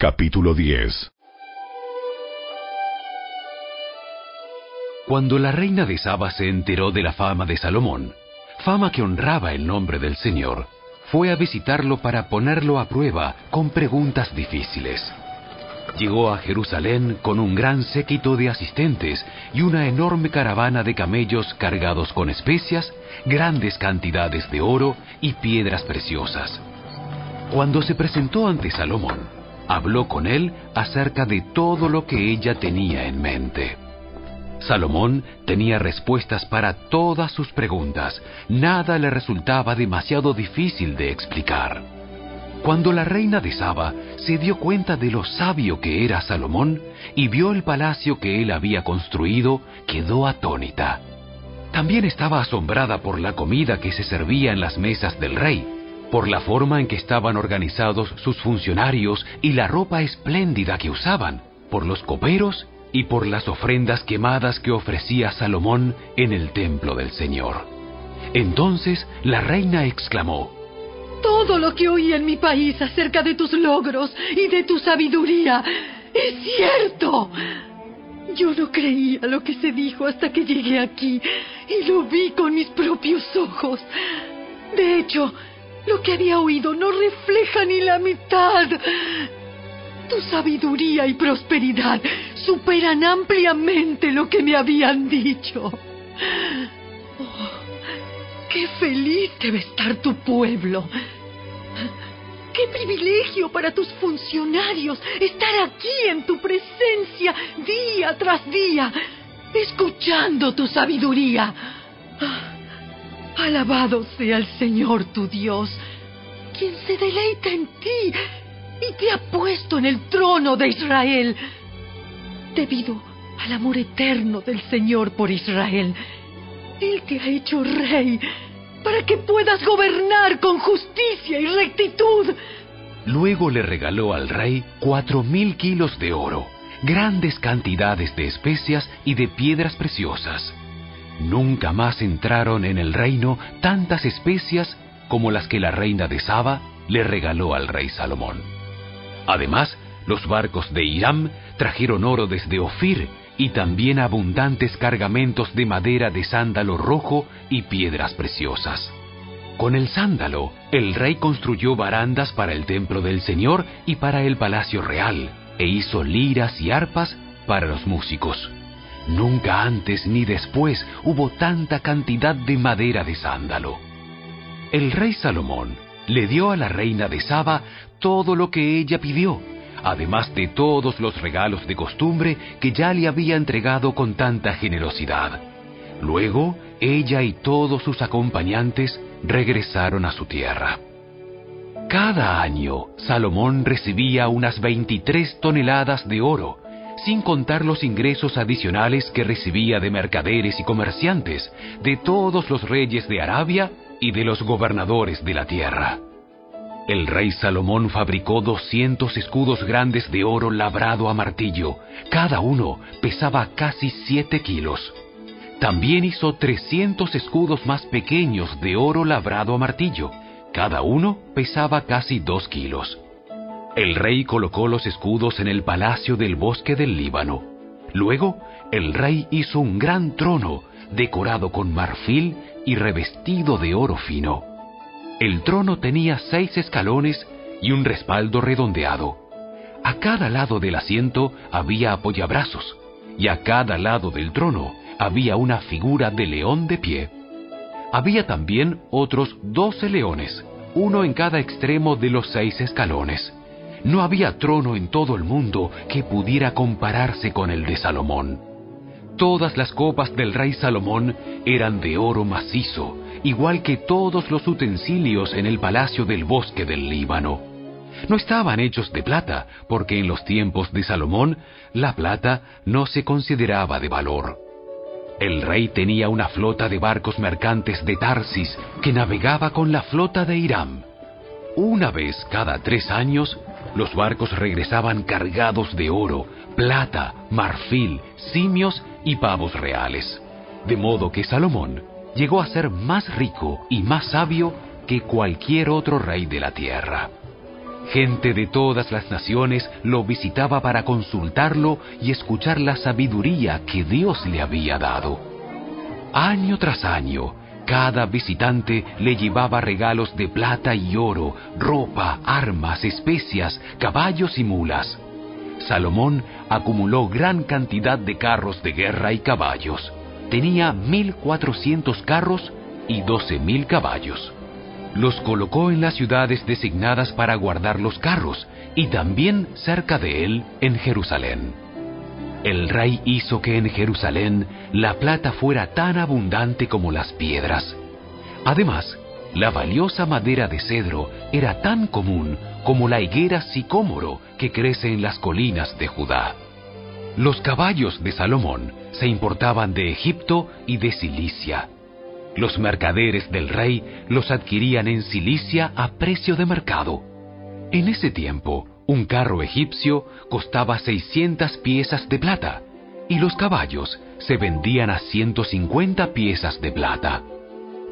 Capítulo 10. Cuando la reina de Saba se enteró de la fama de Salomón, fama que honraba el nombre del Señor, fue a visitarlo para ponerlo a prueba con preguntas difíciles. Llegó a Jerusalén con un gran séquito de asistentes y una enorme caravana de camellos cargados con especias, grandes cantidades de oro y piedras preciosas. Cuando se presentó ante Salomón, habló con él acerca de todo lo que ella tenía en mente. Salomón tenía respuestas para todas sus preguntas. Nada le resultaba demasiado difícil de explicar. Cuando la reina de Saba se dio cuenta de lo sabio que era Salomón y vio el palacio que él había construido, quedó atónita. También estaba asombrada por la comida que se servía en las mesas del rey, por la forma en que estaban organizados sus funcionarios y la ropa espléndida que usaban, por los coperos y por las ofrendas quemadas que ofrecía Salomón en el templo del Señor. Entonces la reina exclamó: «Todo lo que oí en mi país acerca de tus logros y de tu sabiduría es cierto. Yo no creía lo que se dijo hasta que llegué aquí y lo vi con mis propios ojos. De hecho, lo que había oído no refleja ni la mitad. Tu sabiduría y prosperidad superan ampliamente lo que me habían dicho. Oh, qué feliz debe estar tu pueblo. Qué privilegio para tus funcionarios estar aquí en tu presencia día tras día, escuchando tu sabiduría. Alabado sea el Señor tu Dios, quien se deleita en ti y te ha puesto en el trono de Israel. Debido al amor eterno del Señor por Israel, Él te ha hecho rey para que puedas gobernar con justicia y rectitud». Luego le regaló al rey 4,000 kilos de oro, grandes cantidades de especias y de piedras preciosas. Nunca más entraron en el reino tantas especias como las que la reina de Saba le regaló al rey Salomón. Además, los barcos de Hiram trajeron oro desde Ofir y también abundantes cargamentos de madera de sándalo rojo y piedras preciosas. Con el sándalo, el rey construyó barandas para el templo del Señor y para el palacio real, e hizo liras y arpas para los músicos. Nunca antes ni después hubo tanta cantidad de madera de sándalo. El rey Salomón le dio a la reina de Saba todo lo que ella pidió, además de todos los regalos de costumbre que ya le había entregado con tanta generosidad. Luego, ella y todos sus acompañantes regresaron a su tierra. Cada año, Salomón recibía unas 23 toneladas de oro, sin contar los ingresos adicionales que recibía de mercaderes y comerciantes, de todos los reyes de Arabia y de los gobernadores de la tierra. El rey Salomón fabricó 200 escudos grandes de oro labrado a martillo. Cada uno pesaba casi 7 kilos. También hizo 300 escudos más pequeños de oro labrado a martillo. Cada uno pesaba casi 2 kilos. El rey colocó los escudos en el palacio del bosque del Líbano. Luego, el rey hizo un gran trono decorado con marfil y revestido de oro fino. El trono tenía 6 escalones y un respaldo redondeado. A cada lado del asiento había apoyabrazos, y a cada lado del trono había una figura de león de pie. Había también otros 12 leones, uno en cada extremo de los 6 escalones. No había trono en todo el mundo que pudiera compararse con el de Salomón. Todas las copas del rey Salomón eran de oro macizo, igual que todos los utensilios en el palacio del bosque del Líbano. No estaban hechos de plata, porque en los tiempos de Salomón la plata no se consideraba de valor. El rey tenía una flota de barcos mercantes de Tarsis que navegaba con la flota de Hiram. Una vez cada 3 años, los barcos regresaban cargados de oro, plata, marfil, simios y pavos reales. De modo que Salomón llegó a ser más rico y más sabio que cualquier otro rey de la tierra. Gente de todas las naciones lo visitaba para consultarlo y escuchar la sabiduría que Dios le había dado. Año tras año, cada visitante le llevaba regalos de plata y oro, ropa, armas, especias, caballos y mulas. Salomón acumuló gran cantidad de carros de guerra y caballos. Tenía 1.400 carros y 12.000 caballos. Los colocó en las ciudades designadas para guardar los carros y también cerca de él en Jerusalén. El rey hizo que en Jerusalén la plata fuera tan abundante como las piedras. Además, la valiosa madera de cedro era tan común como la higuera sicómoro que crece en las colinas de Judá. Los caballos de Salomón se importaban de Egipto y de Cilicia. Los mercaderes del rey los adquirían en Cilicia a precio de mercado. En ese tiempo, un carro egipcio costaba 600 piezas de plata y los caballos se vendían a 150 piezas de plata.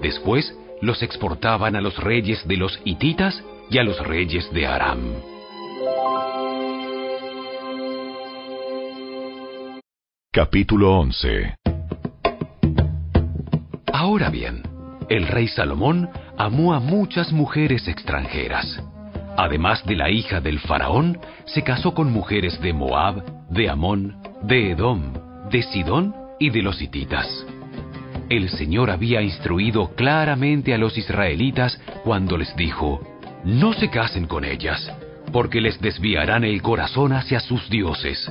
Después los exportaban a los reyes de los hititas y a los reyes de Aram. Capítulo 11. Ahora bien, el rey Salomón amó a muchas mujeres extranjeras. Además de la hija del faraón, se casó con mujeres de Moab, de Amón, de Edom, de Sidón y de los hititas. El Señor había instruido claramente a los israelitas cuando les dijo: no se casen con ellas, porque les desviarán el corazón hacia sus dioses.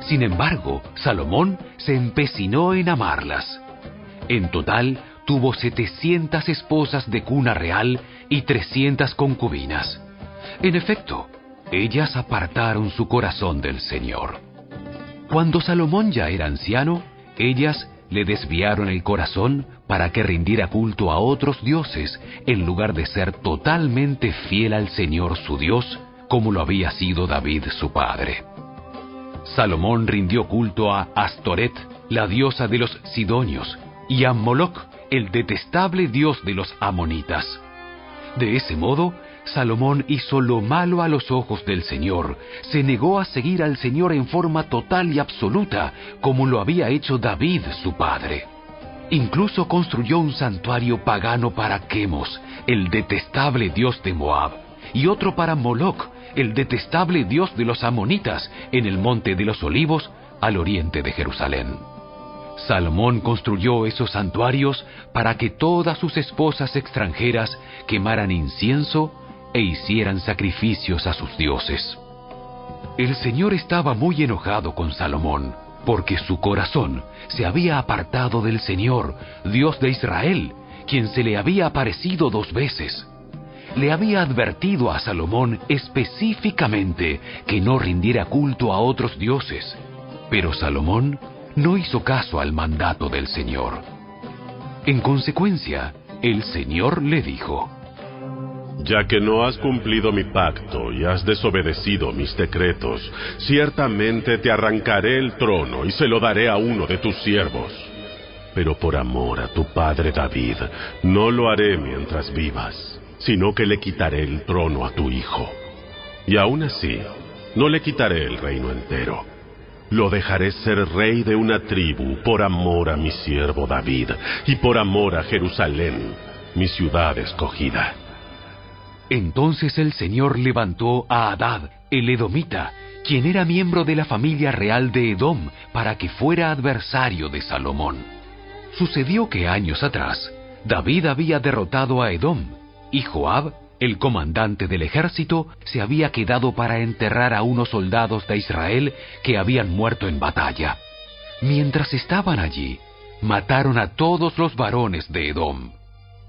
Sin embargo, Salomón se empecinó en amarlas. En total, tuvo 700 esposas de cuna real y 300 concubinas. En efecto, ellas apartaron su corazón del Señor. Cuando Salomón ya era anciano, ellas le desviaron el corazón para que rindiera culto a otros dioses, en lugar de ser totalmente fiel al Señor su Dios, como lo había sido David su padre. Salomón rindió culto a Astoret, la diosa de los sidonios, y a Moloc, el detestable dios de los amonitas. De ese modo, Salomón hizo lo malo a los ojos del Señor, se negó a seguir al Señor en forma total y absoluta, como lo había hecho David su padre. Incluso construyó un santuario pagano para Quemos, el detestable dios de Moab, y otro para Moloc, el detestable dios de los amonitas, en el monte de los Olivos, al oriente de Jerusalén. Salomón construyó esos santuarios para que todas sus esposas extranjeras quemaran incienso e hicieran sacrificios a sus dioses. El Señor estaba muy enojado con Salomón, porque su corazón se había apartado del Señor, Dios de Israel, quien se le había aparecido 2 veces. Le había advertido a Salomón específicamente que no rindiera culto a otros dioses, pero Salomón no hizo caso al mandato del Señor. En consecuencia, el Señor le dijo: ya que no has cumplido mi pacto y has desobedecido mis decretos, ciertamente te arrancaré el trono y se lo daré a uno de tus siervos. Pero por amor a tu padre David, no lo haré mientras vivas, sino que le quitaré el trono a tu hijo. Y aún así, no le quitaré el reino entero. Lo dejaré ser rey de una tribu por amor a mi siervo David y por amor a Jerusalén, mi ciudad escogida. Entonces el Señor levantó a Hadad, el edomita, quien era miembro de la familia real de Edom, para que fuera adversario de Salomón. Sucedió que años atrás, David había derrotado a Edom, y Joab, el comandante del ejército, se había quedado para enterrar a unos soldados de Israel que habían muerto en batalla. Mientras estaban allí, mataron a todos los varones de Edom.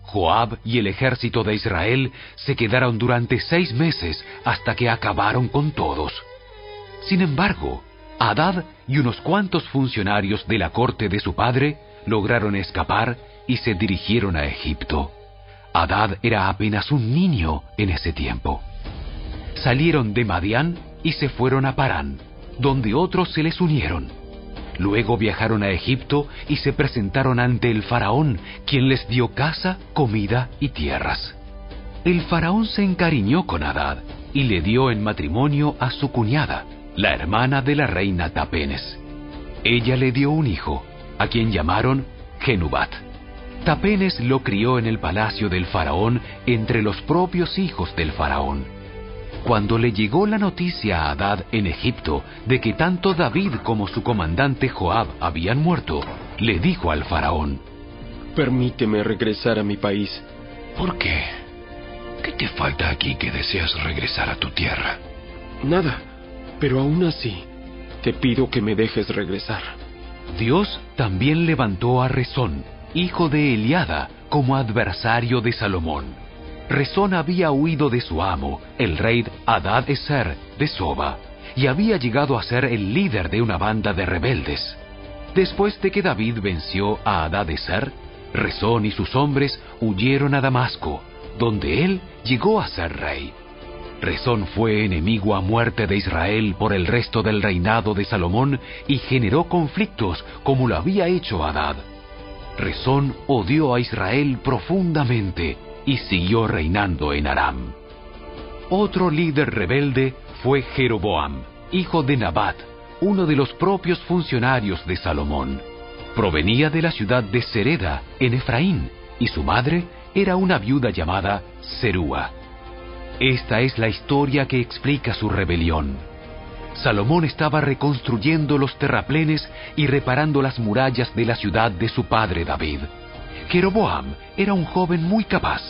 Joab y el ejército de Israel se quedaron durante 6 meses hasta que acabaron con todos. Sin embargo, Hadad y unos cuantos funcionarios de la corte de su padre lograron escapar y se dirigieron a Egipto. Hadad era apenas un niño en ese tiempo. Salieron de Madián y se fueron a Parán, donde otros se les unieron. Luego viajaron a Egipto y se presentaron ante el faraón, quien les dio casa, comida y tierras. El faraón se encariñó con Hadad y le dio en matrimonio a su cuñada, la hermana de la reina Tapenes. Ella le dio un hijo, a quien llamaron Genubat. Tapenes lo crió en el palacio del faraón entre los propios hijos del faraón. Cuando le llegó la noticia a Hadad en Egipto de que tanto David como su comandante Joab habían muerto, le dijo al faraón: Permíteme regresar a mi país. ¿Por qué? ¿Qué te falta aquí que deseas regresar a tu tierra? Nada, pero aún así, te pido que me dejes regresar. Dios también levantó a Rezón, hijo de Eliada, como adversario de Salomón. Rezón había huido de su amo, el rey Hadad-ezer de Soba, y había llegado a ser el líder de una banda de rebeldes. Después de que David venció a Hadad-ezer, Rezón y sus hombres huyeron a Damasco, donde él llegó a ser rey. Rezón fue enemigo a muerte de Israel por el resto del reinado de Salomón y generó conflictos como lo había hecho Hadad. Rezón odió a Israel profundamente y siguió reinando en Aram. Otro líder rebelde fue Jeroboam, hijo de Nabat, uno de los propios funcionarios de Salomón. Provenía de la ciudad de Sereda, en Efraín, y su madre era una viuda llamada Serúa. Esta es la historia que explica su rebelión. Salomón estaba reconstruyendo los terraplenes y reparando las murallas de la ciudad de su padre David. Jeroboam era un joven muy capaz.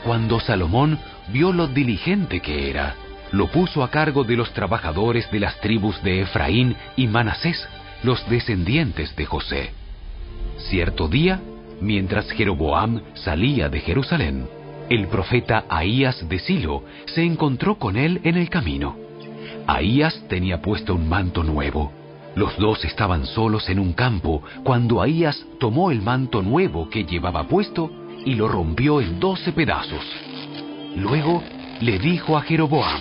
Cuando Salomón vio lo diligente que era, lo puso a cargo de los trabajadores de las tribus de Efraín y Manasés, los descendientes de José. Cierto día, mientras Jeroboam salía de Jerusalén, el profeta Ahías de Silo se encontró con él en el camino. Ahías tenía puesto un manto nuevo. Los dos estaban solos en un campo cuando Ahías tomó el manto nuevo que llevaba puesto y lo rompió en 12 pedazos. Luego le dijo a Jeroboam: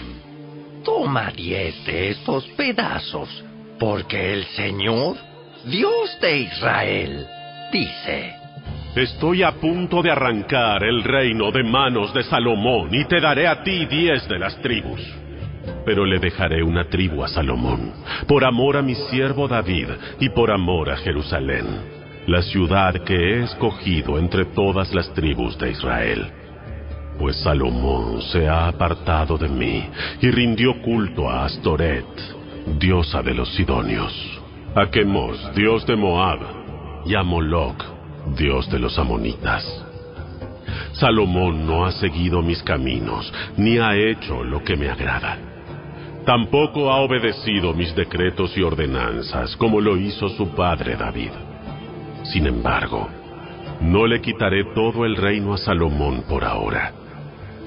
Toma 10 de estos pedazos, porque el Señor, Dios de Israel, dice: Estoy a punto de arrancar el reino de manos de Salomón y te daré a ti 10 de las tribus. Pero le dejaré una tribu a Salomón, por amor a mi siervo David y por amor a Jerusalén, la ciudad que he escogido entre todas las tribus de Israel. Pues Salomón se ha apartado de mí y rindió culto a Astoret, diosa de los sidonios, a Quemos, dios de Moab, y a Moloc, dios de los amonitas. Salomón no ha seguido mis caminos, ni ha hecho lo que me agrada. Tampoco ha obedecido mis decretos y ordenanzas, como lo hizo su padre David. Sin embargo, no le quitaré todo el reino a Salomón por ahora.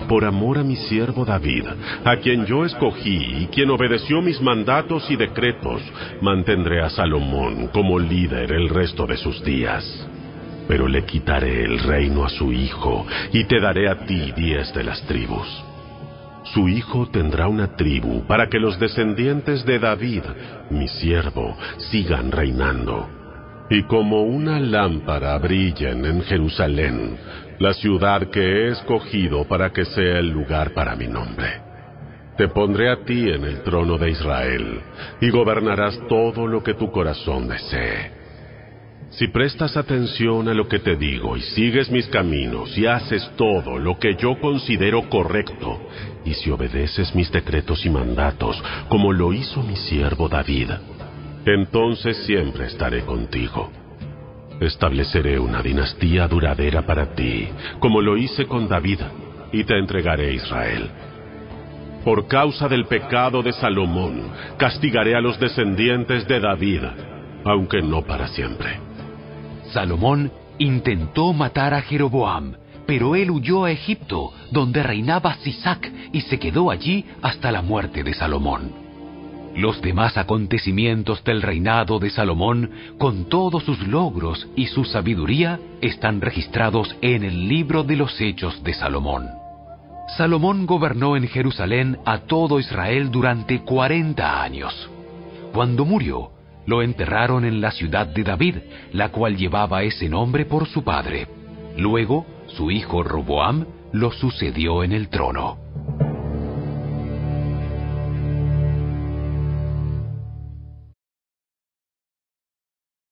Por amor a mi siervo David, a quien yo escogí y quien obedeció mis mandatos y decretos, mantendré a Salomón como líder el resto de sus días. Pero le quitaré el reino a su hijo y te daré a ti 10 de las tribus. Su hijo tendrá una tribu para que los descendientes de David, mi siervo, sigan reinando. Y como una lámpara brillen en Jerusalén, la ciudad que he escogido para que sea el lugar para mi nombre. Te pondré a ti en el trono de Israel, y gobernarás todo lo que tu corazón desee. Si prestas atención a lo que te digo y sigues mis caminos y haces todo lo que yo considero correcto, y si obedeces mis decretos y mandatos como lo hizo mi siervo David, entonces siempre estaré contigo. Estableceré una dinastía duradera para ti, como lo hice con David, y te entregaré a Israel. Por causa del pecado de Salomón, castigaré a los descendientes de David, aunque no para siempre. Salomón intentó matar a Jeroboam, pero él huyó a Egipto, donde reinaba Sisac, y se quedó allí hasta la muerte de Salomón. Los demás acontecimientos del reinado de Salomón, con todos sus logros y su sabiduría, están registrados en el libro de los Hechos de Salomón. Salomón gobernó en Jerusalén a todo Israel durante 40 años. Cuando murió, lo enterraron en la ciudad de David, la cual llevaba ese nombre por su padre. Luego, su hijo Roboam lo sucedió en el trono.